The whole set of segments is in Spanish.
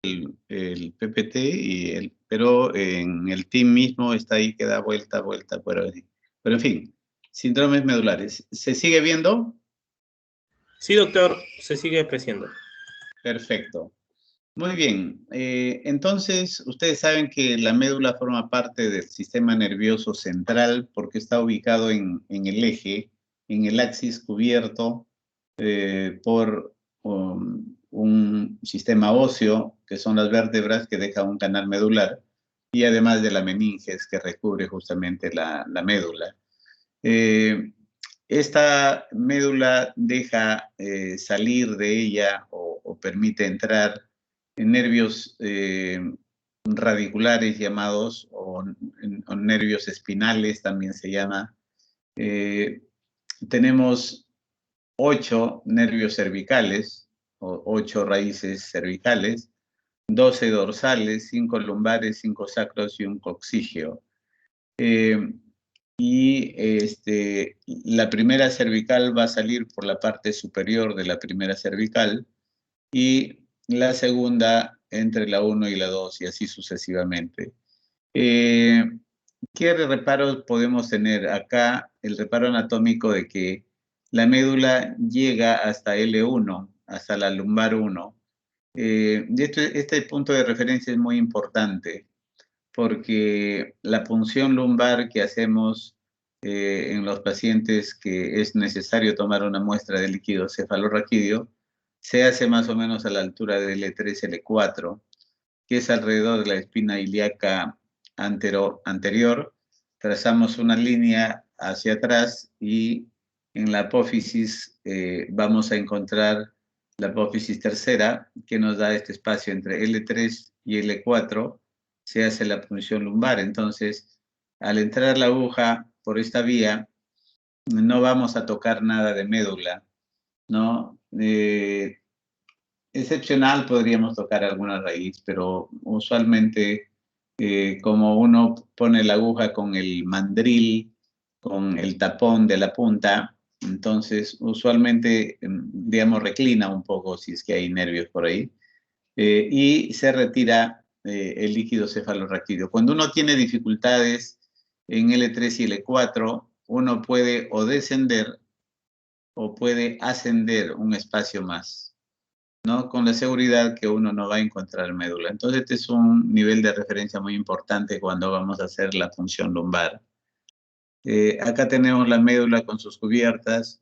el PPT, pero en el TIM mismo está ahí que da vuelta, pero en fin, síndromes medulares. ¿Se sigue viendo? Sí, doctor, se sigue apreciando. Perfecto. Muy bien. Entonces, ustedes saben que la médula forma parte del sistema nervioso central porque está ubicado en el eje, en el axis cubierto por un sistema óseo, que son las vértebras que deja un canal medular, y además de la meninges que recubre justamente la médula. Esta médula deja salir de ella o permite entrar en nervios radiculares llamados o nervios espinales también se llama. Tenemos 8 nervios cervicales o 8 raíces cervicales, 12 dorsales, 5 lumbares, 5 sacros y un coxígeo. La primera cervical va a salir por la parte superior de la primera cervical y la segunda entre la 1 y la 2 y así sucesivamente. ¿Qué reparos podemos tener? Acá el reparo anatómico de que la médula llega hasta L1, hasta la lumbar 1. Este punto de referencia es muy importante porque la punción lumbar que hacemos en los pacientes que es necesario tomar una muestra de líquido cefalorraquídeo se hace más o menos a la altura de L3, L4, que es alrededor de la espina ilíaca anterior. Trazamos una línea hacia atrás y en la apófisis vamos a encontrar la apófisis tercera, que nos da este espacio entre L3 y L4, se hace la punción lumbar. Entonces, al entrar la aguja por esta vía, no vamos a tocar nada de médula, ¿no? Excepcional podríamos tocar alguna raíz, pero usualmente como uno pone la aguja con el mandril, con el tapón de la punta, entonces usualmente, digamos, reclina un poco si es que hay nervios por ahí, y se retira el líquido cefalorraquídeo. Cuando uno tiene dificultades en L3 y L4, uno puede o descender o puede ascender un espacio más, ¿no? Con la seguridad que uno no va a encontrar médula. Entonces, este es un nivel de referencia muy importante cuando vamos a hacer la punción lumbar. Acá tenemos la médula con sus cubiertas.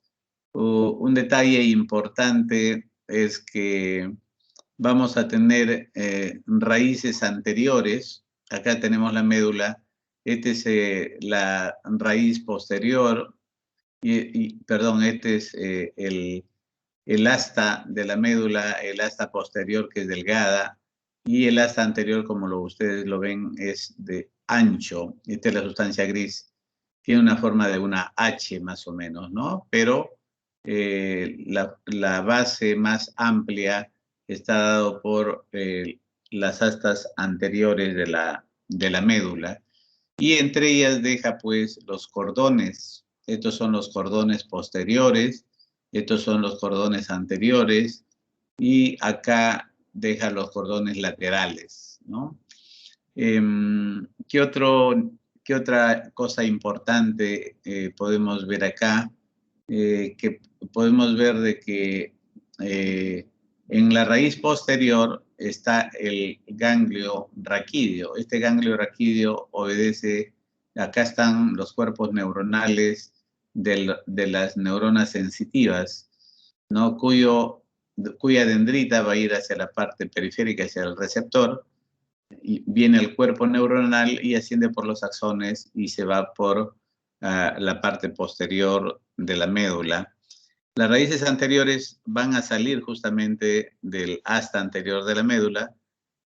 Un detalle importante es que vamos a tener raíces anteriores. Acá tenemos la médula. Esta es la raíz posterior. Perdón, este es el asta de la médula, el asta posterior que es delgada y el asta anterior, como ustedes lo ven, es de ancho. Esta es la sustancia gris. Tiene una forma de una H más o menos, ¿no? Pero la base más amplia está dado por las astas anteriores de la médula y entre ellas deja pues los cordones. Estos son los cordones posteriores, estos son los cordones anteriores y acá deja los cordones laterales, ¿no? ¿Qué otra cosa importante podemos ver acá? Que podemos ver de que en la raíz posterior está el ganglio raquídeo. Este ganglio raquídeo obedece, acá están los cuerpos neuronales de las neuronas sensitivas, ¿no? Cuya dendrita va a ir hacia la parte periférica, hacia el receptor, y viene el cuerpo neuronal y asciende por los axones y se va por la parte posterior de la médula. Las raíces anteriores van a salir justamente del asta anterior de la médula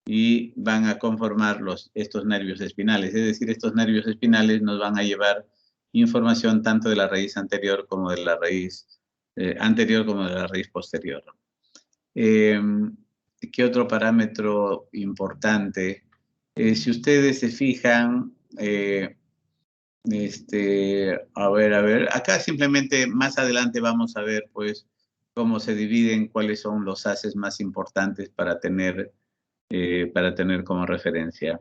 y van a conformar estos nervios espinales. Es decir, estos nervios espinales nos van a llevar información tanto de la raíz anterior como de la raíz anterior como de la raíz posterior. ¿Qué otro parámetro importante? Si ustedes se fijan, a ver, acá simplemente más adelante vamos a ver pues cómo se dividen, cuáles son los haces más importantes para tener para tener como referencia.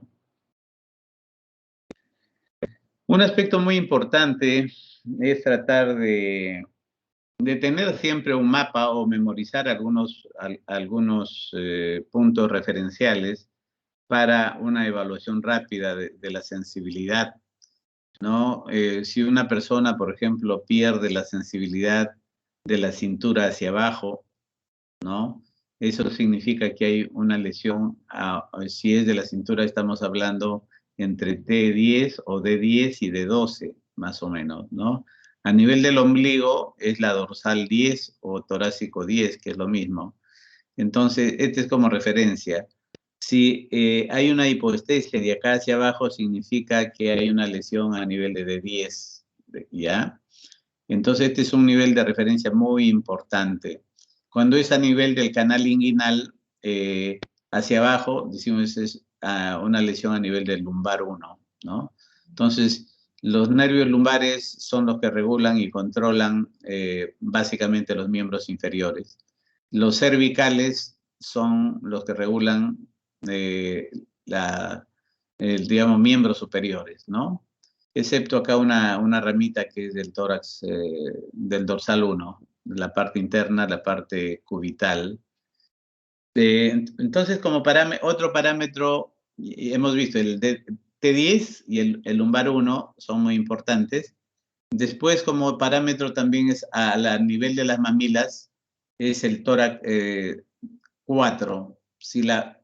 Un aspecto muy importante es tratar de tener siempre un mapa o memorizar algunos puntos referenciales para una evaluación rápida de la sensibilidad, ¿no? Si una persona, por ejemplo, pierde la sensibilidad de la cintura hacia abajo, ¿no? Eso significa que hay una lesión, si es de la cintura estamos hablando entre T10 o D10 y D12, más o menos, ¿no? A nivel del ombligo es la dorsal 10 o torácico 10, que es lo mismo. Entonces, este es como referencia. Si hay una hipoestesia de acá hacia abajo, significa que hay una lesión a nivel de D10, ¿ya? Entonces, este es un nivel de referencia muy importante. Cuando es a nivel del canal inguinal hacia abajo, decimos es una lesión a nivel del lumbar 1, ¿no? Entonces, los nervios lumbares son los que regulan y controlan básicamente los miembros inferiores. Los cervicales son los que regulan digamos, miembros superiores, ¿no? Excepto acá una ramita que es del tórax, del dorsal 1, la parte interna, la parte cubital. Entonces, como otro parámetro, hemos visto el T10 y el lumbar 1 son muy importantes. Después, como parámetro también es a nivel de las mamilas, es el tórax 4.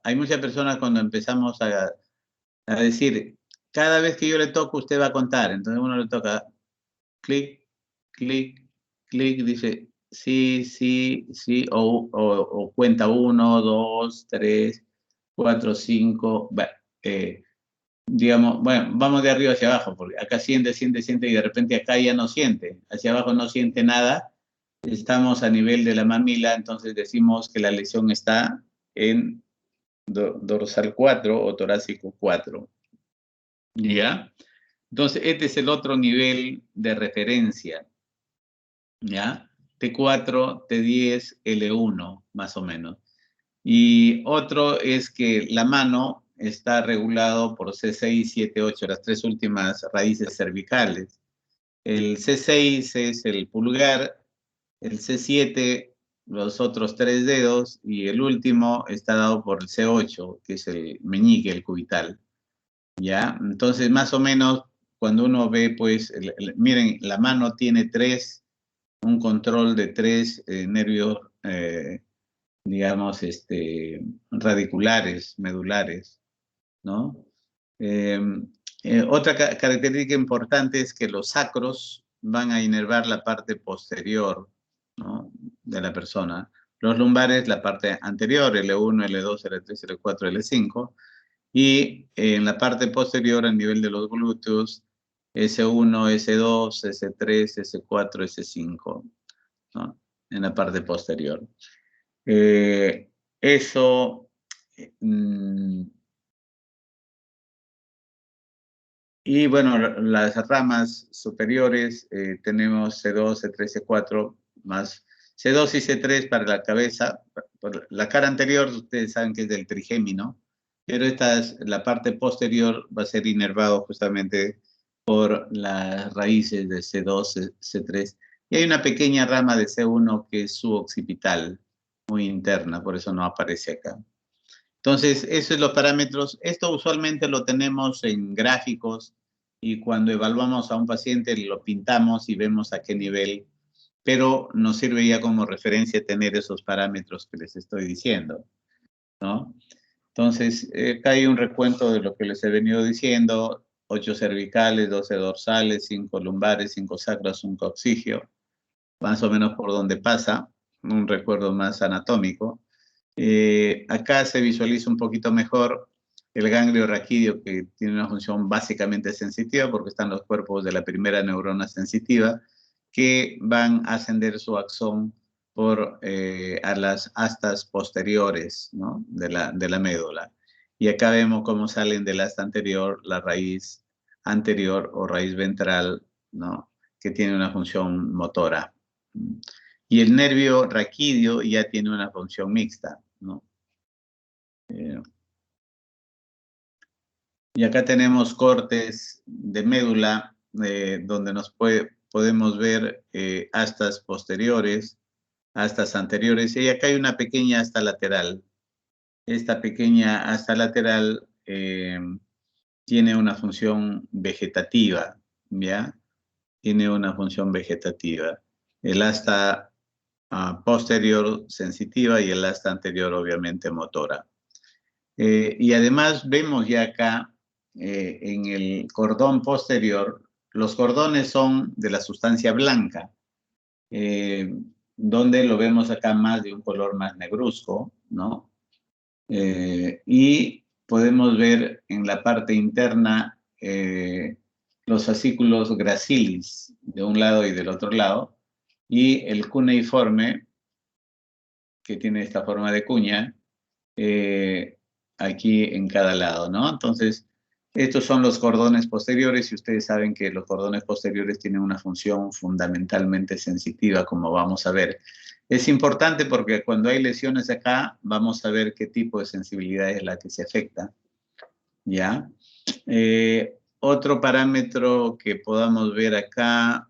Hay muchas personas cuando empezamos a decir, cada vez que yo le toco, usted va a contar. Entonces uno le toca, clic, clic, clic, dice, sí, sí, sí, o cuenta 1, 2, 3, 4, 5, digamos, bueno, vamos de arriba hacia abajo, porque acá siente, siente, siente, y de repente acá ya no siente, hacia abajo no siente nada, estamos a nivel de la mamila, entonces decimos que la lesión está en dorsal 4 o torácico 4. ¿Ya? Entonces, este es el otro nivel de referencia, ¿ya? T4, T10, L1, más o menos. Y otro es que la mano está regulado por C6, 7, 8, las tres últimas raíces cervicales. El C6 es el pulgar, el C7 los otros tres dedos y el último está dado por el C8, que es el meñique, el cubital. ¿Ya? Entonces, más o menos, cuando uno ve, pues, miren, la mano tiene un control de tres nervios, digamos, radiculares, medulares, ¿no? Otra característica importante es que los sacros van a inervar la parte posterior, ¿no?, de la persona. Los lumbares, la parte anterior, L1, L2, L3, L4, L5. Y en la parte posterior, a nivel de los glúteos, S1, S2, S3, S4, S5, ¿no? En la parte posterior. Eso... y bueno, las ramas superiores tenemos C2, C3, C4, más C2 y C3 para la cabeza. La cara anterior, ustedes saben que es del trigémino, pero la parte posterior va a ser inervado justamente por las raíces de C2, C3. Y hay una pequeña rama de C1 que es suboccipital, muy interna, por eso no aparece acá. Entonces, esos son los parámetros. Esto usualmente lo tenemos en gráficos y cuando evaluamos a un paciente lo pintamos y vemos a qué nivel, pero nos sirve ya como referencia tener esos parámetros que les estoy diciendo, ¿no? Entonces, acá hay un recuento de lo que les he venido diciendo: 8 cervicales, 12 dorsales, 5 lumbares, 5 sacros, un coccigio, más o menos por donde pasa, un recuerdo más anatómico. Acá se visualiza un poquito mejor el ganglio raquídeo, que tiene una función básicamente sensitiva porque están los cuerpos de la primera neurona sensitiva que van a ascender su axón a las astas posteriores, ¿no?, de la médula. Y acá vemos cómo salen del asta anterior la raíz anterior o raíz ventral, ¿no?, que tiene una función motora. Y el nervio raquídeo ya tiene una función mixta, ¿no? Y acá tenemos cortes de médula donde podemos ver astas posteriores, astas anteriores, y acá hay una pequeña asta lateral. Esta pequeña asta lateral tiene una función vegetativa, ¿ya? Tiene una función vegetativa. El asta posterior sensitiva y el asta anterior obviamente motora. Y además vemos ya acá en el cordón posterior, los cordones son de la sustancia blanca, donde lo vemos acá más de un color más negruzco, ¿no? Y podemos ver en la parte interna los fascículos gracilis de un lado y del otro lado, y el cuneiforme, que tiene esta forma de cuña, aquí en cada lado, ¿no? Entonces, estos son los cordones posteriores y ustedes saben que los cordones posteriores tienen una función fundamentalmente sensitiva, como vamos a ver. Es importante porque cuando hay lesiones acá, vamos a ver qué tipo de sensibilidad es la que se afecta, ¿ya? Otro parámetro que podamos ver acá,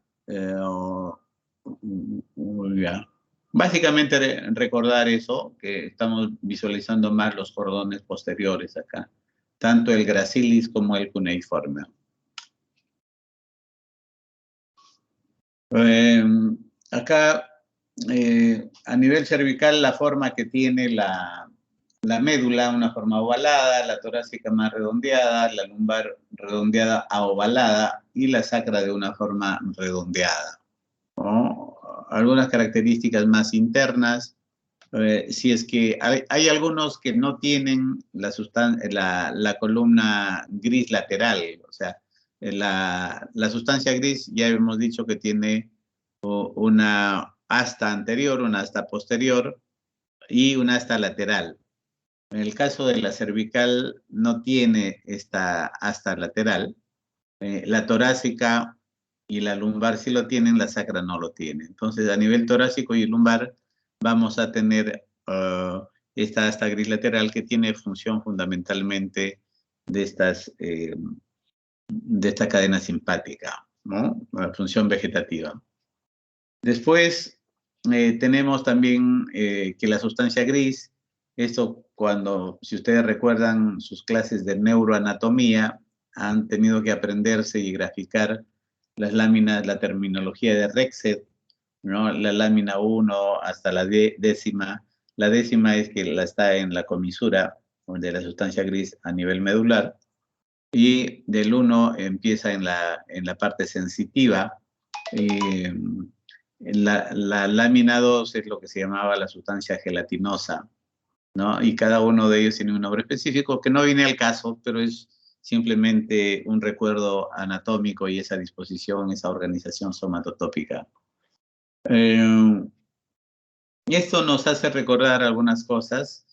ya. Básicamente recordar eso, que estamos visualizando más los cordones posteriores acá, tanto el gracilis como el cuneiforme. Acá, a nivel cervical, la forma que tiene la médula, una forma ovalada, la torácica más redondeada, la lumbar redondeada a ovalada y la sacra de una forma redondeada, ¿no? Algunas características más internas, si es que hay algunos que no tienen la columna gris lateral, o sea, la sustancia gris ya hemos dicho que tiene una asta anterior, una asta posterior y una asta lateral. En el caso de la cervical no tiene esta asta lateral, la torácica y la lumbar sí lo tienen, la sacra no lo tiene. Entonces, a nivel torácico y lumbar vamos a tener esta asta gris lateral que tiene función fundamentalmente de esta cadena simpática, ¿no? La función vegetativa. Después tenemos también que la sustancia gris, esto cuando, si ustedes recuerdan sus clases de neuroanatomía, han tenido que aprenderse y graficar las láminas, la terminología de Rexed, ¿no? La lámina 1 hasta la décima. La décima es que está en la comisura de la sustancia gris a nivel medular, y del 1 empieza en la parte sensitiva. La lámina 2 es lo que se llamaba la sustancia gelatinosa, ¿no? Y cada uno de ellos tiene un nombre específico que no viene al caso, pero es simplemente un recuerdo anatómico y esa disposición, esa organización somatotópica. Y esto nos hace recordar algunas cosas,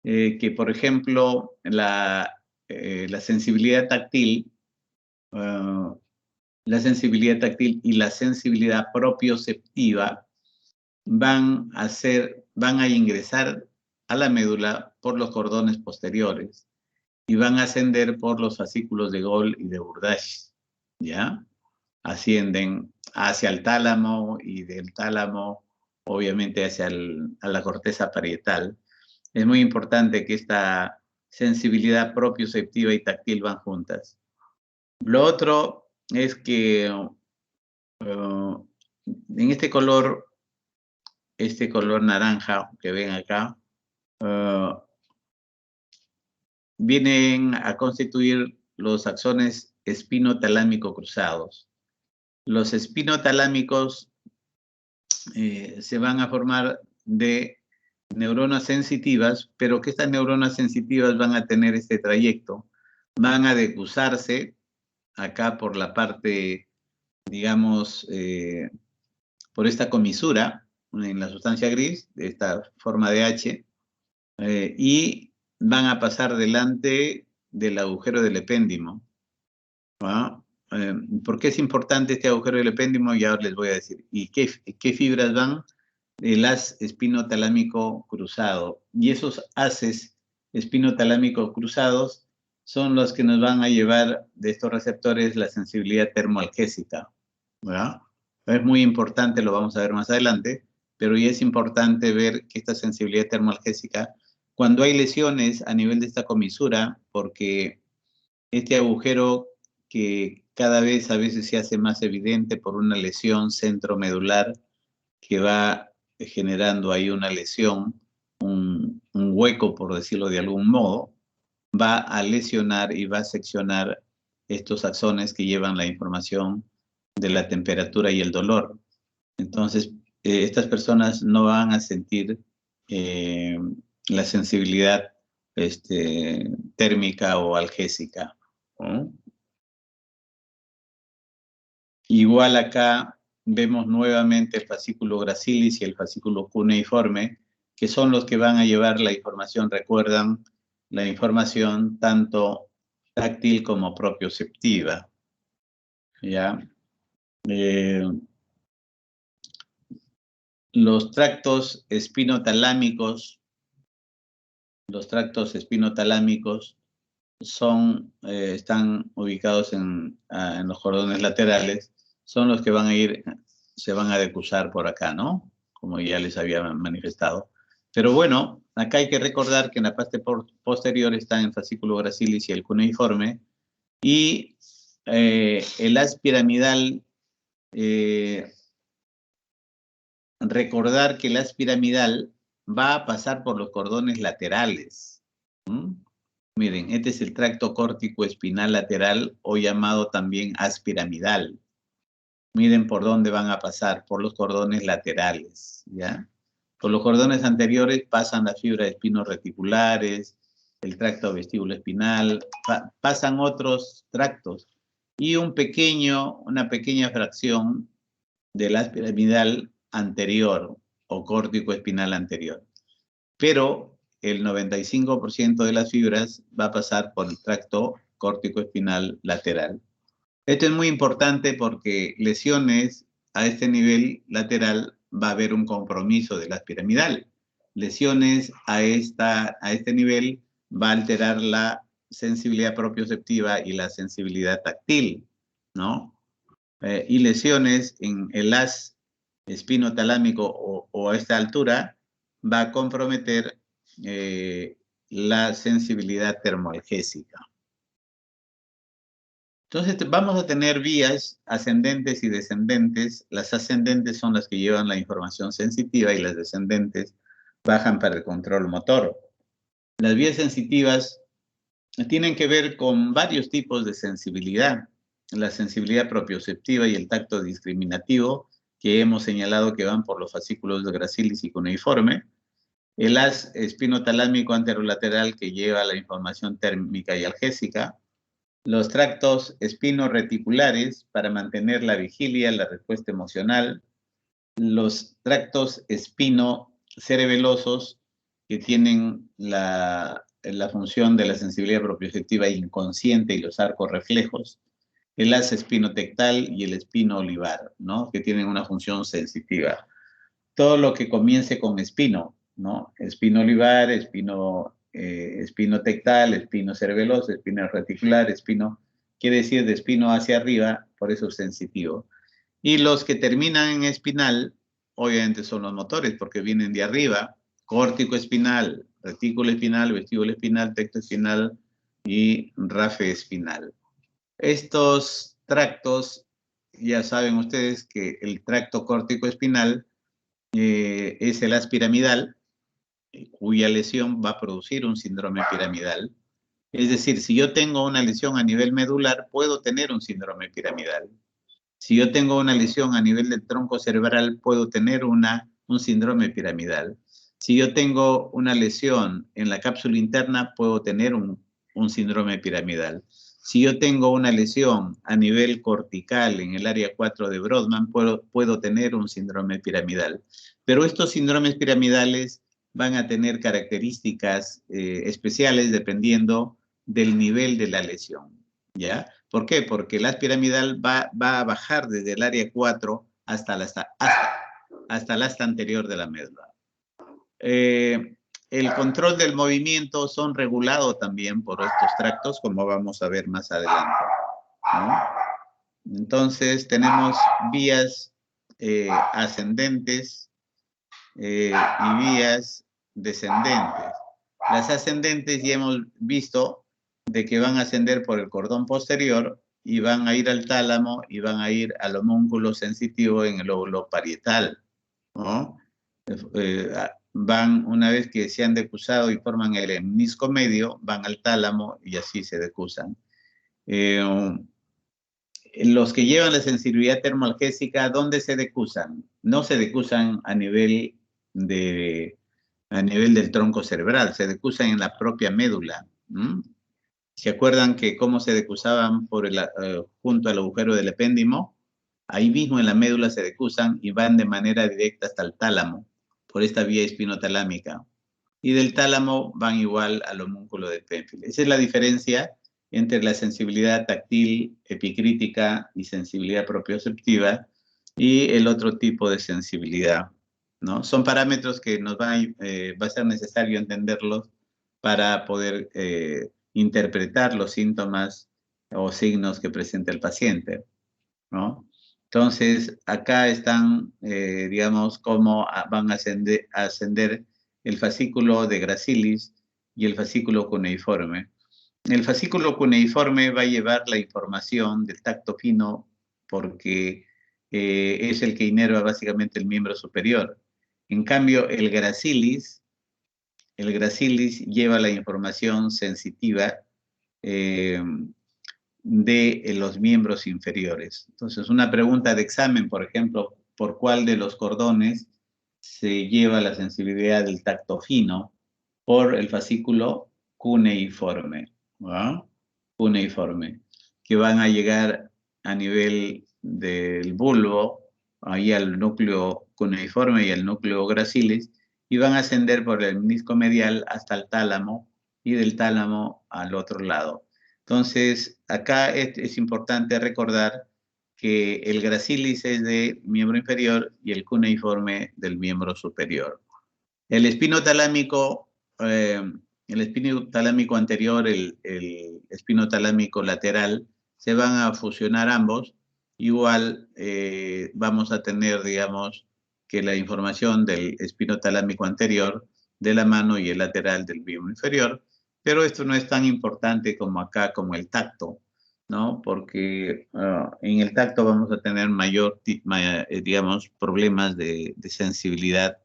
que por ejemplo, la sensibilidad táctil, y la sensibilidad propioceptiva van a ingresar a la médula por los cordones posteriores y van a ascender por los fascículos de Gol y de Burdach, ¿ya? Ascienden hacia el tálamo y del tálamo, obviamente, a la corteza parietal. Es muy importante que esta sensibilidad propioceptiva y táctil van juntas. Lo otro es que en este color naranja que ven acá, vienen a constituir los axones espinotalámico cruzados. Los espinotalámicos se van a formar de neuronas sensitivas, pero que estas neuronas sensitivas van a tener este trayecto, van a decusarse acá por la parte, digamos, por esta comisura en la sustancia gris, de esta forma de H, y van a pasar delante del agujero del epéndimo. ¿No? ¿Por qué es importante este agujero del epéndimo? Ya les voy a decir. ¿Y qué fibras van? El haz espinotalámico cruzado. Y esos haces espinotalámico cruzados son los que nos van a llevar de estos receptores la sensibilidad termoalgésica, ¿verdad? Es muy importante, lo vamos a ver más adelante, pero ya es importante ver que esta sensibilidad termoalgésica, cuando hay lesiones a nivel de esta comisura, porque este agujero que cada vez a veces se hace más evidente por una lesión centromedular que va generando ahí una lesión, un hueco, por decirlo de algún modo, va a lesionar y va a seccionar estos axones que llevan la información de la temperatura y el dolor. Entonces, estas personas no van a sentir la sensibilidad térmica o algésica, ¿no? Igual acá vemos nuevamente el fascículo gracilis y el fascículo cuneiforme, que son los que van a llevar la información, recuerdan, la información tanto táctil como propioceptiva, ¿ya? Los tractos espinotalámicos están ubicados en los cordones laterales, son los que se van a decusar por acá, ¿no? Como ya les había manifestado. Pero bueno, acá hay que recordar que en la parte posterior están el fascículo gracilis y el cuneiforme, y el haz piramidal, recordar que el haz piramidal va a pasar por los cordones laterales. Miren, este es el tracto córtico espinal lateral, o llamado también haz piramidal. Miren por dónde van a pasar, por los cordones laterales, ¿ya? Por los cordones anteriores pasan las fibras espinoreticulares, el tracto vestíbulo espinal, pasan otros tractos, y una pequeña fracción del haz piramidal anterior o córtico espinal anterior. Pero el 95% de las fibras va a pasar por el tracto córtico espinal lateral. Esto es muy importante porque lesiones a este nivel lateral va a haber un compromiso del haz piramidal. Lesiones a este nivel va a alterar la sensibilidad propioceptiva y la sensibilidad táctil, ¿no? Y lesiones en el haz espinotalámico o a esta altura va a comprometer la sensibilidad termoalgésica. Entonces vamos a tener vías ascendentes y descendentes. Las ascendentes son las que llevan la información sensitiva y las descendentes bajan para el control motor. Las vías sensitivas tienen que ver con varios tipos de sensibilidad. La sensibilidad propioceptiva y el tacto discriminativo, que hemos señalado que van por los fascículos de gracilis y cuneiforme. El haz espinotalámico anterolateral, que lleva la información térmica y algésica. Los tractos espinoreticulares, para mantener la vigilia, la respuesta emocional. Los tractos espinocerebelosos, que tienen la función de la sensibilidad propioceptiva inconsciente y los arcos reflejos. El haz espinotectal y el espino olivar, ¿no? Que tienen una función sensitiva. Todo lo que comience con espino, ¿no? Espino olivar, espinotectal, espino cerebeloso, espino reticular, quiere decir de espino hacia arriba, por eso es sensitivo. Y los que terminan en espinal, obviamente son los motores, porque vienen de arriba: córtico espinal, retículo espinal, vestíbulo espinal, tecto espinal y rafe espinal. Estos tractos, ya saben ustedes que el tracto córtico espinal es el haz piramidal, cuya lesión va a producir un síndrome piramidal. Es decir, si yo tengo una lesión a nivel medular, puedo tener un síndrome piramidal. Si yo tengo una lesión a nivel del tronco cerebral, puedo tener un síndrome piramidal. Si yo tengo una lesión en la cápsula interna, puedo tener un síndrome piramidal. Si yo tengo una lesión a nivel cortical en el área 4 de Brodmann, puedo tener un síndrome piramidal. Pero estos síndromes piramidales van a tener características especiales dependiendo del nivel de la lesión, ¿ya? ¿Por qué? Porque el haz piramidal va a bajar desde el área 4 hasta el asta anterior de la médula. el control del movimiento son regulados también por estos tractos, como vamos a ver más adelante, ¿no? Entonces, tenemos vías ascendentes y vías descendentes. Las ascendentes ya hemos visto de que van a ascender por el cordón posterior y van a ir al tálamo y van a ir al homúnculo sensitivo en el lóbulo parietal, ¿no? Van, una vez que se han decusado y forman el menisco medio, van al tálamo y así se decusan. Los que llevan la sensibilidad termoalgésica, ¿dónde se decusan? No se decusan a nivel del tronco cerebral, se decusan en la propia médula. ¿Se acuerdan que cómo se decusaban junto al agujero del epéndimo? Ahí mismo en la médula se decusan y van de manera directa hasta el tálamo, por esta vía espinotalámica. Y del tálamo van igual al homúnculo del pénfilo. Esa es la diferencia entre la sensibilidad táctil, epicrítica y sensibilidad propioceptiva y el otro tipo de sensibilidad, ¿no? Son parámetros que va a ser necesario entenderlos para poder interpretar los síntomas o signos que presenta el paciente, ¿no? Entonces, acá están, digamos, cómo van a ascender el fascículo de Gracilis y el fascículo cuneiforme. El fascículo cuneiforme va a llevar la información del tacto fino porque es el que inerva básicamente el miembro superior. En cambio, el gracilis lleva la información sensitiva de los miembros inferiores. Entonces, una pregunta de examen, por ejemplo, ¿por cuál de los cordones se lleva la sensibilidad del tacto fino? Por el fascículo cuneiforme, ¿no? Cuneiforme, que van a llegar a nivel del bulbo, ahí al núcleo cuneiforme y al núcleo gracilis, y van a ascender por el menisco medial hasta el tálamo y del tálamo al otro lado. Entonces, acá es importante recordar que el gracilis es de miembro inferior y el cuneiforme del miembro superior. El espino talámico anterior, el espino talámico lateral, se van a fusionar ambos. Igual vamos a tener, digamos, que la información del espino talámico anterior, de la mano y el lateral del miembro inferior, pero esto no es tan importante como acá, como el tacto, ¿no? Porque en el tacto vamos a tener digamos, problemas de sensibilidad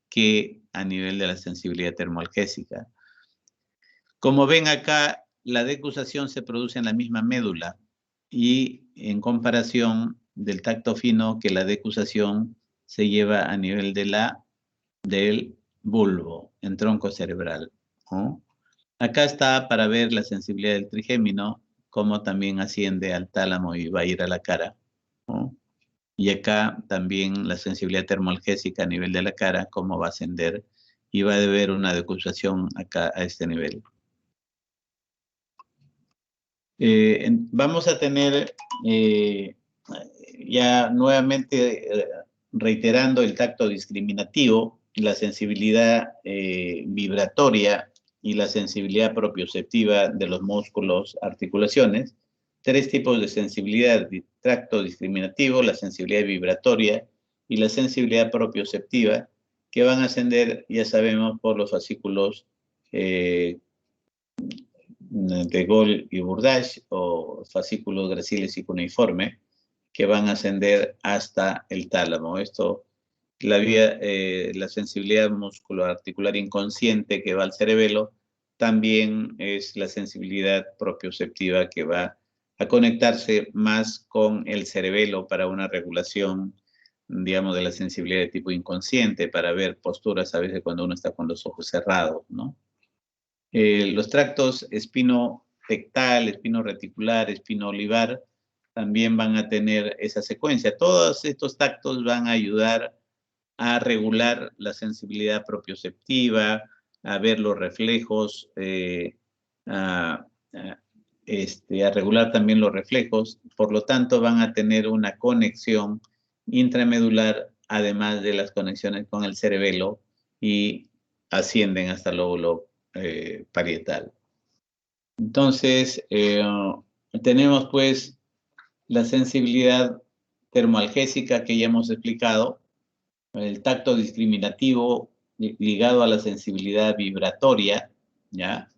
que a nivel de la sensibilidad termoalgésica. Como ven acá, la decusación se produce en la misma médula y en comparación del tacto fino, que la decusación se lleva a nivel del bulbo, en tronco cerebral, ¿no? Acá está para ver la sensibilidad del trigémino, cómo también asciende al tálamo y va a ir a la cara, ¿no? Y acá también la sensibilidad termoalgésica a nivel de la cara, cómo va a ascender y va a haber una decusación acá a este nivel. Vamos a tener ya nuevamente reiterando el tacto discriminativo, la sensibilidad vibratoria y la sensibilidad propioceptiva de los músculos, articulaciones. Tres tipos de sensibilidad: tracto discriminativo, la sensibilidad vibratoria y la sensibilidad propioceptiva, que van a ascender, ya sabemos, por los fascículos de Gol y Burdach, o fascículos gracilis y cuneiforme, que van a ascender hasta el tálamo. Esto, la sensibilidad musculoarticular inconsciente que va al cerebelo, también es la sensibilidad propioceptiva que va a conectarse más con el cerebelo para una regulación, digamos, de la sensibilidad de tipo inconsciente, para ver posturas a veces cuando uno está con los ojos cerrados, ¿no? Los tractos espino-tectal, espino-reticular, espino-olivar también van a tener esa secuencia. Todos estos tactos van a ayudar a regular la sensibilidad propioceptiva, a ver los reflejos, a regular también los reflejos. Por lo tanto, van a tener una conexión intramedular, además de las conexiones con el cerebelo y ascienden hasta el lóbulo parietal. Entonces, tenemos pues la sensibilidad termoalgésica que ya hemos explicado, el tacto discriminativo ligado a la sensibilidad vibratoria, ¿ya?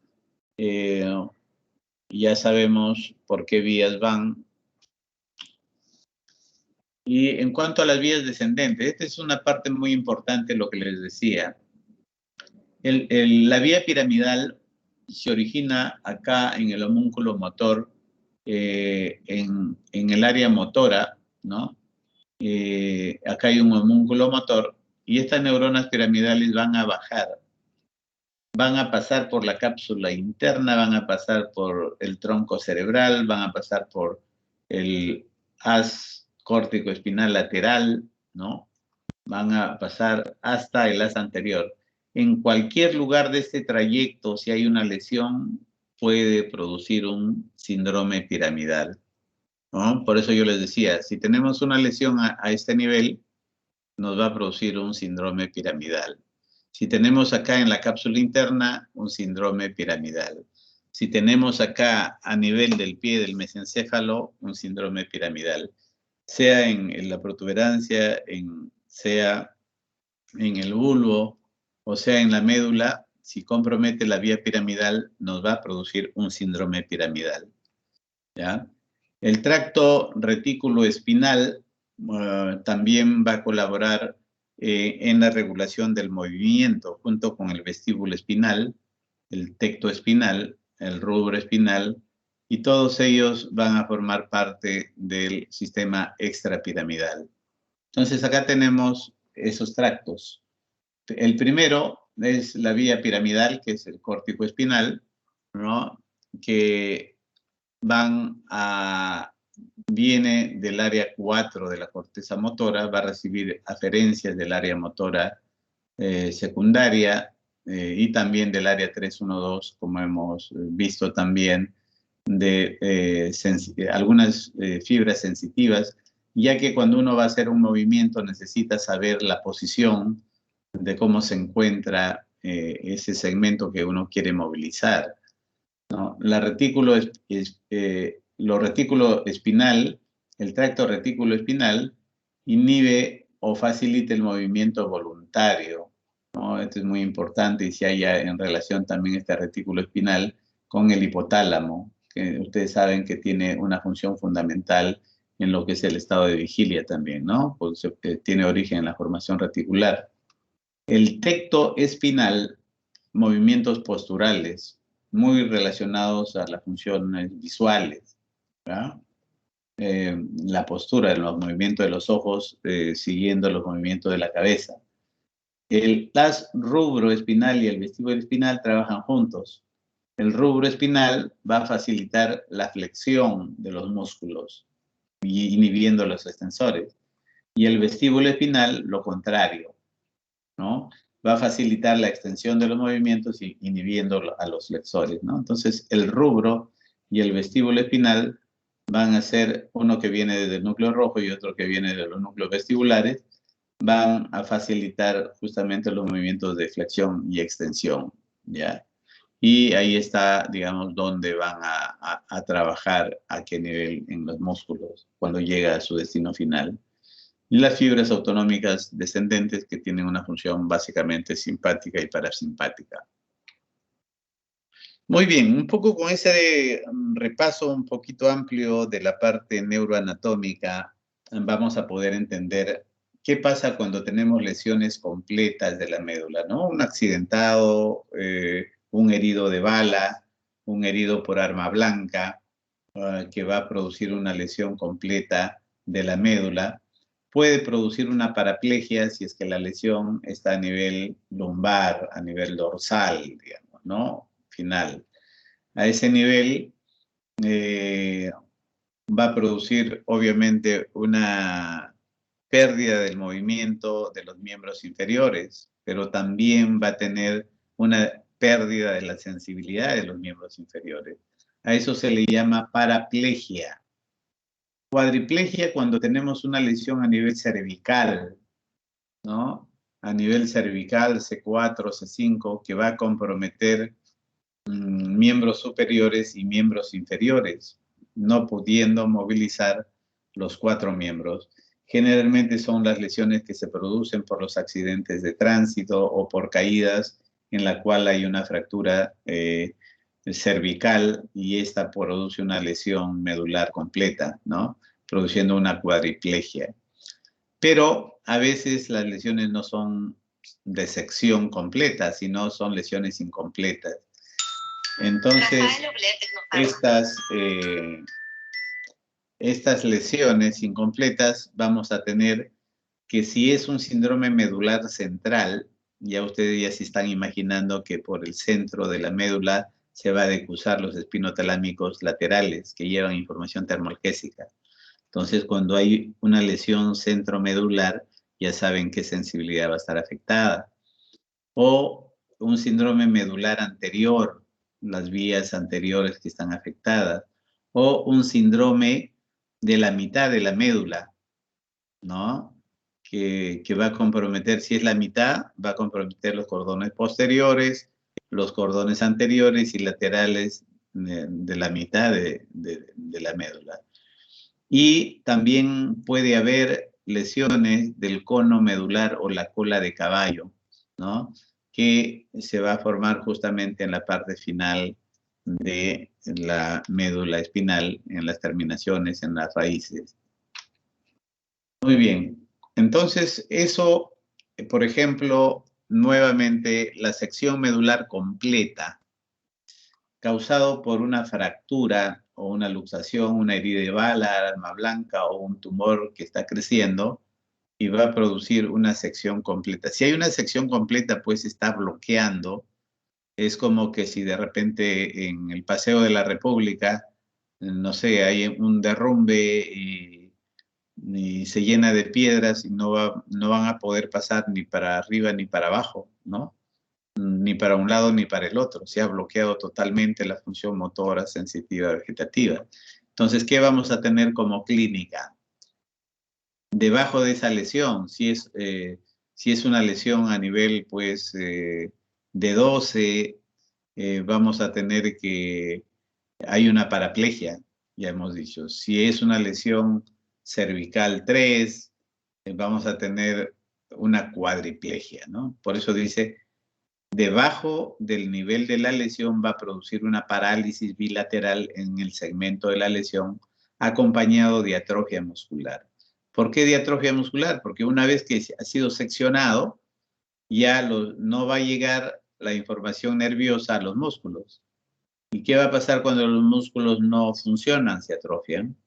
Ya sabemos por qué vías van. Y en cuanto a las vías descendentes, esta es una parte muy importante, lo que les decía. La vía piramidal se origina acá en el homúnculo motor, en el área motora, ¿no? Acá hay un homúnculo motor y estas neuronas piramidales van a bajar, van a pasar por la cápsula interna, van a pasar por el tronco cerebral, van a pasar por el haz córtico espinal lateral, ¿no? Van a pasar hasta el haz anterior. En cualquier lugar de este trayecto, si hay una lesión, puede producir un síndrome piramidal, ¿no? Por eso yo les decía, si tenemos una lesión a este nivel, nos va a producir un síndrome piramidal. Si tenemos acá en la cápsula interna, un síndrome piramidal. Si tenemos acá a nivel del pie del mesencéfalo, un síndrome piramidal. Sea en la protuberancia, sea en el bulbo o sea en la médula, si compromete la vía piramidal, nos va a producir un síndrome piramidal, ¿ya? El tracto retículo espinal también va a colaborar en la regulación del movimiento, junto con el vestíbulo espinal, el tecto espinal, el rubro espinal, y todos ellos van a formar parte del sistema extrapiramidal. Entonces acá tenemos esos tractos. El primero es la vía piramidal, que es el córtico espinal, ¿no? Que viene del área 4 de la corteza motora, va a recibir aferencias del área motora secundaria y también del área 312, como hemos visto también, de algunas fibras sensitivas, ya que cuando uno va a hacer un movimiento necesita saber la posición de cómo se encuentra ese segmento que uno quiere movilizar, ¿no? Lo retículo espinal, el tracto retículo espinal, inhibe o facilita el movimiento voluntario, ¿no? Esto es muy importante y se halla en relación también este retículo espinal con el hipotálamo, que ustedes saben que tiene una función fundamental en lo que es el estado de vigilia también, ¿no? Pues, tiene origen en la formación reticular. El tecto espinal, movimientos posturales, muy relacionados a las funciones visuales, ¿verdad? La postura, los movimientos de los ojos siguiendo los movimientos de la cabeza. El rubro espinal y el vestíbulo espinal trabajan juntos. El rubro espinal va a facilitar la flexión de los músculos, inhibiendo los extensores. Y el vestíbulo espinal, lo contrario, ¿no? Va a facilitar la extensión de los movimientos y inhibiendo a los flexores, ¿no? Entonces, el rubro y el vestíbulo espinal van a ser uno que viene desde el núcleo rojo y otro que viene de los núcleos vestibulares, van a facilitar justamente los movimientos de flexión y extensión, ¿ya? Y ahí está, digamos, dónde van a trabajar, a qué nivel en los músculos, cuando llega a su destino final. Y las fibras autonómicas descendentes, que tienen una función básicamente simpática y parasimpática. Muy bien, un poco con ese repaso un poquito amplio de la parte neuroanatómica, vamos a poder entender qué pasa cuando tenemos lesiones completas de la médula, ¿no? Un accidentado, un herido de bala, un herido por arma blanca, que va a producir una lesión completa de la médula. Puede producir una paraplegia si es que la lesión está a nivel lumbar, a nivel dorsal, digamos, ¿no? Final. A ese nivel va a producir obviamente una pérdida del movimiento de los miembros inferiores, pero también va a tener una pérdida de la sensibilidad de los miembros inferiores. A eso se le llama paraplegia. Cuadriplegia cuando tenemos una lesión a nivel cervical, ¿no? a nivel cervical, C4, C5, que va a comprometer miembros superiores y miembros inferiores, no pudiendo movilizar los 4 miembros. Generalmente son las lesiones que se producen por los accidentes de tránsito o por caídas en la cual hay una fractura cervical y esta produce una lesión medular completa, ¿no? Produciendo una cuadriplegia. Pero a veces las lesiones no son de sección completa, sino son lesiones incompletas. Entonces, estas lesiones incompletas vamos a tener que si es un síndrome medular central, ya ustedes ya se están imaginando que por el centro de la médula se va a decusar los espinotalámicos laterales que llevan información termoalgésica. Entonces, cuando hay una lesión centromedular, ya saben qué sensibilidad va a estar afectada. O un síndrome medular anterior, las vías anteriores que están afectadas. O un síndrome de la mitad de la médula, ¿no? Que va a comprometer, si es la mitad, va a comprometer los cordones posteriores, los cordones anteriores y laterales de la mitad de la médula. Y también puede haber lesiones del cono medular o la cola de caballo, ¿no? Que se va a formar justamente en la parte final de la médula espinal, en las terminaciones, en las raíces. Muy bien. Entonces, eso, por ejemplo, nuevamente, la sección medular completa, causado por una fractura o una luxación, una herida de bala, arma blanca o un tumor que está creciendo y va a producir una sección completa. Si hay una sección completa, pues está bloqueando. Es como que si de repente en el Paseo de la República, no sé, hay un derrumbe y se llena de piedras y no van a poder pasar ni para arriba ni para abajo, ¿no? Ni para un lado ni para el otro. Se ha bloqueado totalmente la función motora, sensitiva, vegetativa. Entonces, ¿qué vamos a tener como clínica? Debajo de esa lesión, si es una lesión a nivel, pues, de 12, vamos a tener que hay una paraplegia, ya hemos dicho. Si es una lesión cervical 3, vamos a tener una cuadriplegia, ¿no? Por eso dice, debajo del nivel de la lesión va a producir una parálisis bilateral en el segmento de la lesión acompañado de atrofia muscular. ¿Por qué de atrofia muscular? Porque una vez que ha sido seccionado, ya no va a llegar la información nerviosa a los músculos. ¿Y qué va a pasar cuando los músculos no funcionan, se atrofian?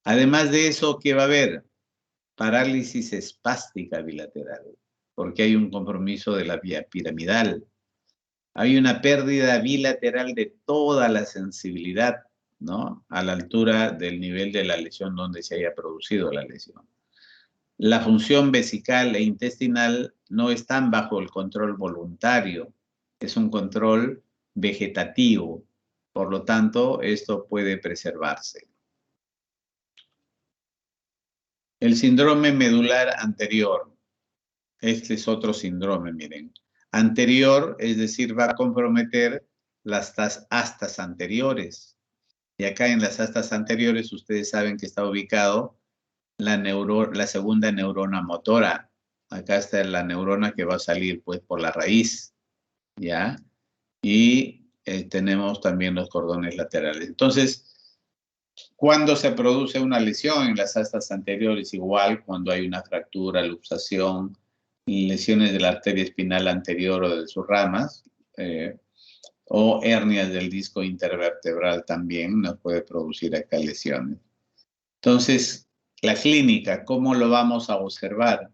Además de eso, ¿qué va a haber? Parálisis espástica bilateral, porque hay un compromiso de la vía piramidal. Hay una pérdida bilateral de toda la sensibilidad, ¿no? A la altura del nivel de la lesión donde se haya producido la lesión. La función vesical e intestinal no están bajo el control voluntario, es un control vegetativo. Por lo tanto, esto puede preservarse. El síndrome medular anterior. Este es otro síndrome, miren. Anterior, es decir, va a comprometer las astas anteriores. Y acá en las astas anteriores, ustedes saben que está ubicado la segunda neurona motora. Acá está la neurona que va a salir, pues, por la raíz, ¿ya? Y tenemos también los cordones laterales. Entonces, cuando se produce una lesión en las astas anteriores, igual cuando hay una fractura, luxación, lesiones de la arteria espinal anterior o de sus ramas, o hernias del disco intervertebral también nos puede producir acá lesiones. Entonces, la clínica, ¿cómo lo vamos a observar?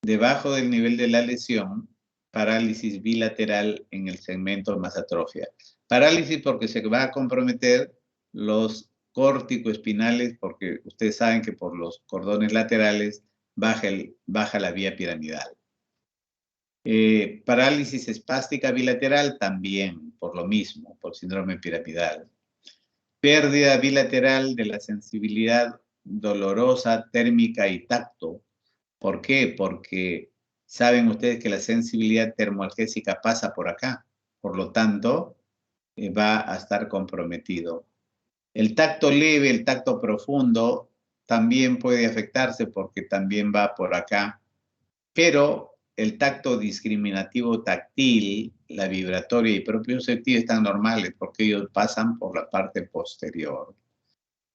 Debajo del nivel de la lesión, parálisis bilateral en el segmento más atrofia. Parálisis porque se va a comprometer los córtico-espinales, porque ustedes saben que por los cordones laterales baja la vía piramidal. Parálisis espástica bilateral también, por lo mismo, por síndrome piramidal. Pérdida bilateral de la sensibilidad dolorosa, térmica y tacto. ¿Por qué? Porque saben ustedes que la sensibilidad termoalgésica pasa por acá. Por lo tanto, va a estar comprometido. El tacto leve, el tacto profundo, también puede afectarse porque también va por acá. Pero el tacto discriminativo táctil, la vibratoria y propioceptiva están normales porque ellos pasan por la parte posterior.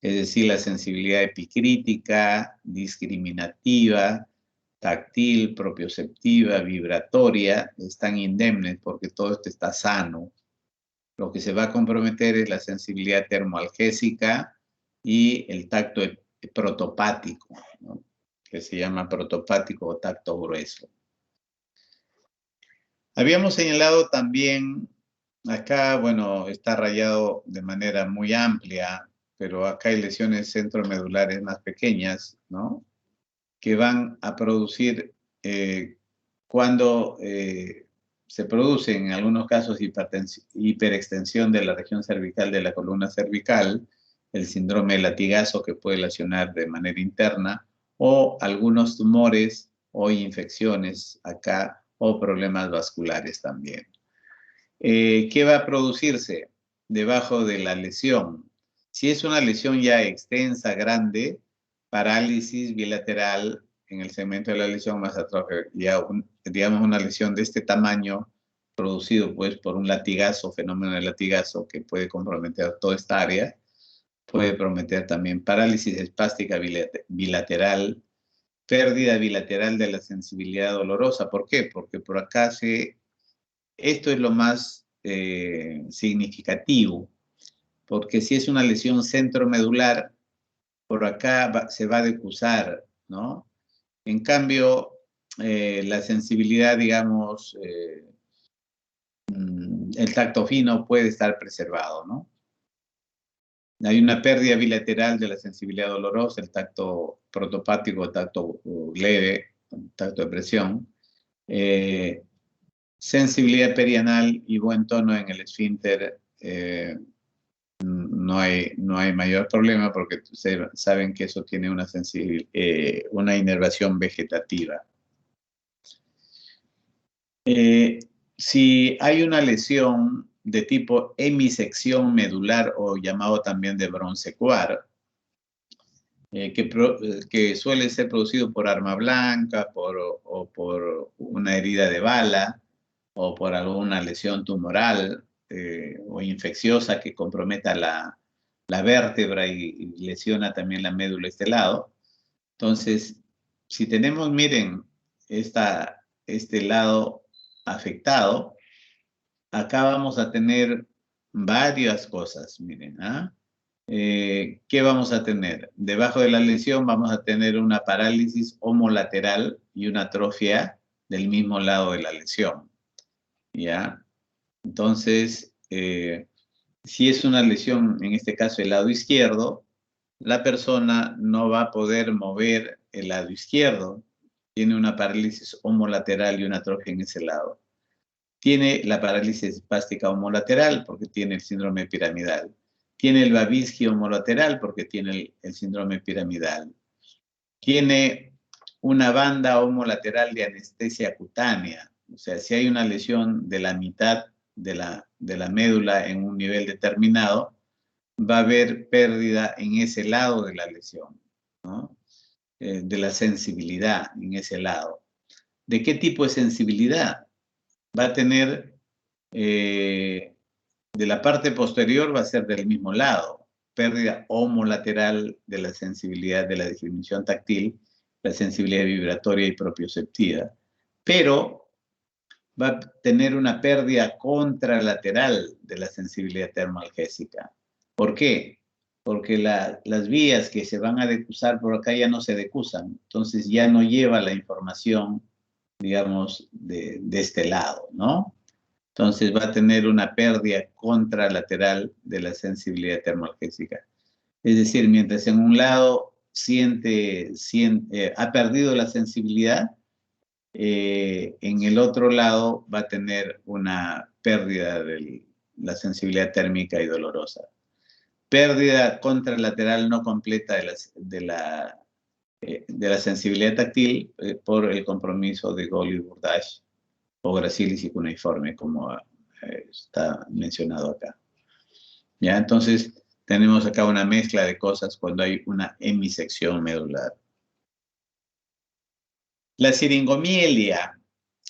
Es decir, la sensibilidad epicrítica, discriminativa, táctil, propioceptiva, vibratoria, están indemnes porque todo esto está sano. Lo que se va a comprometer es la sensibilidad termoalgésica y el tacto protopático, ¿no? Que se llama protopático o tacto grueso. Habíamos señalado también, acá, bueno, está rayado de manera muy amplia, pero acá hay lesiones centromedulares más pequeñas, ¿no? Que van a producir cuando se produce en algunos casos hiperextensión de la región cervical de la columna cervical, el síndrome de latigazo que puede lesionar de manera interna, o algunos tumores o infecciones acá, o problemas vasculares también. ¿Qué va a producirse debajo de la lesión? Si es una lesión ya extensa, grande, parálisis bilateral en el segmento de la lesión más atrofia, ya digamos una lesión de este tamaño producido pues por un latigazo, fenómeno de latigazo que puede comprometer toda esta área, puede prometer también parálisis espástica bilateral, pérdida bilateral de la sensibilidad dolorosa. ¿Por qué? Porque por acá esto es lo más significativo, porque si es una lesión centromedular, por acá se va a decusar, ¿no? En cambio, la sensibilidad, digamos, el tacto fino puede estar preservado, ¿no? Hay una pérdida bilateral de la sensibilidad dolorosa, el tacto protopático, el tacto leve, el tacto de presión. Sensibilidad perianal y buen tono en el esfínter, no hay mayor problema porque saben que eso tiene una inervación vegetativa. Si hay una lesión de tipo hemisección medular o llamado también de Bronsecuar, que suele ser producido por arma blanca o por una herida de bala o por alguna lesión tumoral o infecciosa que comprometa la vértebra y lesiona también la médula de este lado. Entonces, si tenemos, miren, este lado afectado, acá vamos a tener varias cosas, miren, ¿ah? ¿Qué vamos a tener? Debajo de la lesión vamos a tener una parálisis homolateral y una atrofia del mismo lado de la lesión, ¿ya? Entonces, si es una lesión, en este caso el lado izquierdo, la persona no va a poder mover el lado izquierdo. Tiene una parálisis homolateral y una atrofia en ese lado. Tiene la parálisis espástica homolateral porque tiene el síndrome piramidal. Tiene el Babinski homolateral porque tiene el síndrome piramidal. Tiene una banda homolateral de anestesia cutánea. O sea, si hay una lesión de la mitad de la médula en un nivel determinado, va a haber pérdida en ese lado de la lesión, ¿no? De la sensibilidad en ese lado. ¿De qué tipo de sensibilidad? Va a tener, de la parte posterior va a ser del mismo lado, pérdida homolateral de la sensibilidad de la disminución táctil, la sensibilidad vibratoria y propioceptiva, pero va a tener una pérdida contralateral de la sensibilidad termoalgésica. ¿Por qué? Porque las vías que se van a decusar por acá ya no se decusan, entonces ya no lleva la información, digamos, de este lado, ¿no? Entonces va a tener una pérdida contralateral de la sensibilidad termoalgésica. Es decir, mientras en un lado ha perdido la sensibilidad, en el otro lado va a tener una pérdida de la sensibilidad térmica y dolorosa. Pérdida contralateral no completa de la de la sensibilidad táctil por el compromiso de Golgi-Burdach o gracilis y cuneiforme, como está mencionado acá. ¿Ya? Entonces, tenemos acá una mezcla de cosas cuando hay una hemisección medular. La siringomielia.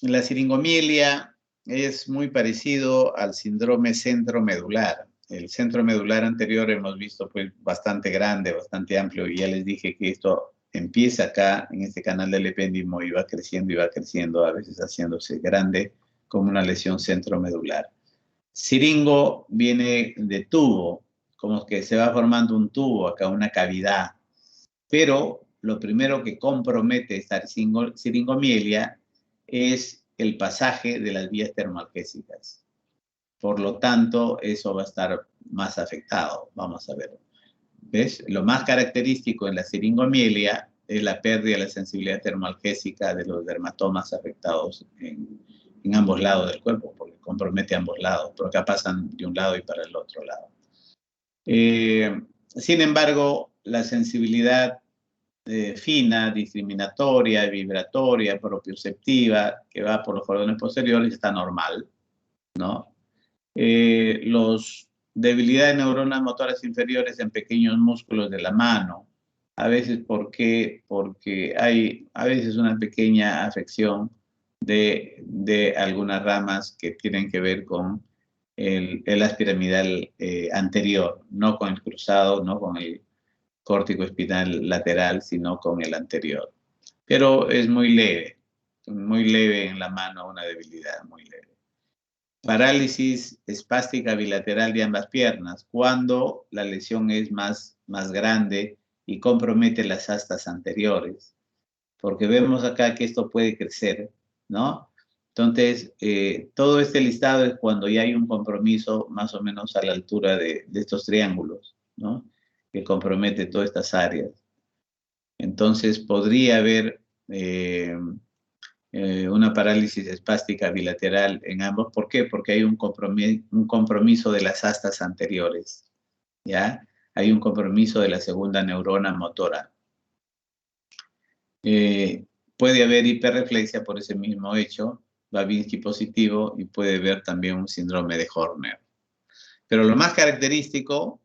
La siringomielia es muy parecido al síndrome centromedular. El centro medular anterior hemos visto pues bastante grande, bastante amplio, y ya les dije que esto empieza acá en este canal del epéndimo y va creciendo, a veces haciéndose grande como una lesión centromedular. Siringo viene de tubo, como que se va formando un tubo acá, una cavidad. Pero lo primero que compromete esta siringomielia es el pasaje de las vías termoalgésicas. Por lo tanto, eso va a estar más afectado. Vamos a ver. ¿Ves? Lo más característico en la siringomielia es la pérdida de la sensibilidad termoalgésica de los dermatomas afectados en ambos lados del cuerpo, porque compromete ambos lados, pero acá pasan de un lado y para el otro lado. Sin embargo, la sensibilidad fina, discriminatoria, vibratoria, propioceptiva, que va por los cordones posteriores, está normal, ¿no? Los debilidad de neuronas motoras inferiores en pequeños músculos de la mano, a veces porque hay a veces una pequeña afección de algunas ramas que tienen que ver con el haz piramidal anterior, no con el cruzado, no con el córtico espinal lateral, sino con el anterior. Pero es muy leve en la mano, una debilidad muy leve. Parálisis espástica bilateral de ambas piernas, cuando la lesión es más grande y compromete las astas anteriores, porque vemos acá que esto puede crecer, ¿no? Entonces, todo este listado es cuando ya hay un compromiso más o menos a la altura de estos triángulos, ¿no? Que compromete todas estas áreas. Entonces, podría haber una parálisis espástica bilateral en ambos. ¿Por qué? Porque hay un compromiso de las astas anteriores, ¿ya? Hay un compromiso de la segunda neurona motora. Puede haber hiperreflexia por ese mismo hecho, Babinski positivo, y puede haber también un síndrome de Horner. Pero lo más característico,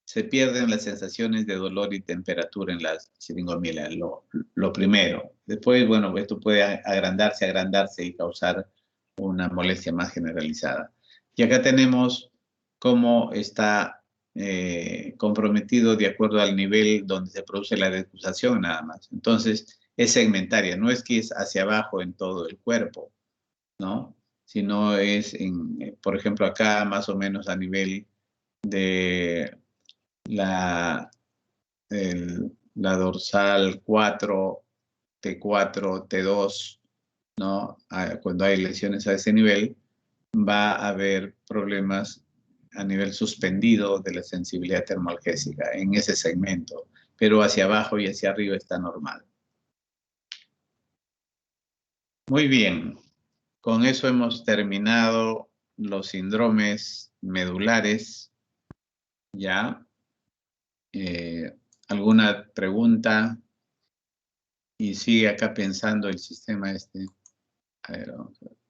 se pierden las sensaciones de dolor y temperatura en la siringomielia, lo primero. Después, bueno, esto puede agrandarse y causar una molestia más generalizada. Y acá tenemos cómo está comprometido de acuerdo al nivel donde se produce la decusación nada más. Entonces, es segmentaria, no es que es hacia abajo en todo el cuerpo, ¿no? Sino es, por ejemplo, acá más o menos a nivel de la dorsal 4, T4, T2, ¿no? Cuando hay lesiones a ese nivel, va a haber problemas a nivel suspendido de la sensibilidad termoalgésica en ese segmento, pero hacia abajo y hacia arriba está normal. Muy bien, con eso hemos terminado los síndromes medulares, ¿ya? ¿Alguna pregunta? Y sigue acá pensando el sistema este. A ver, vamos a ver.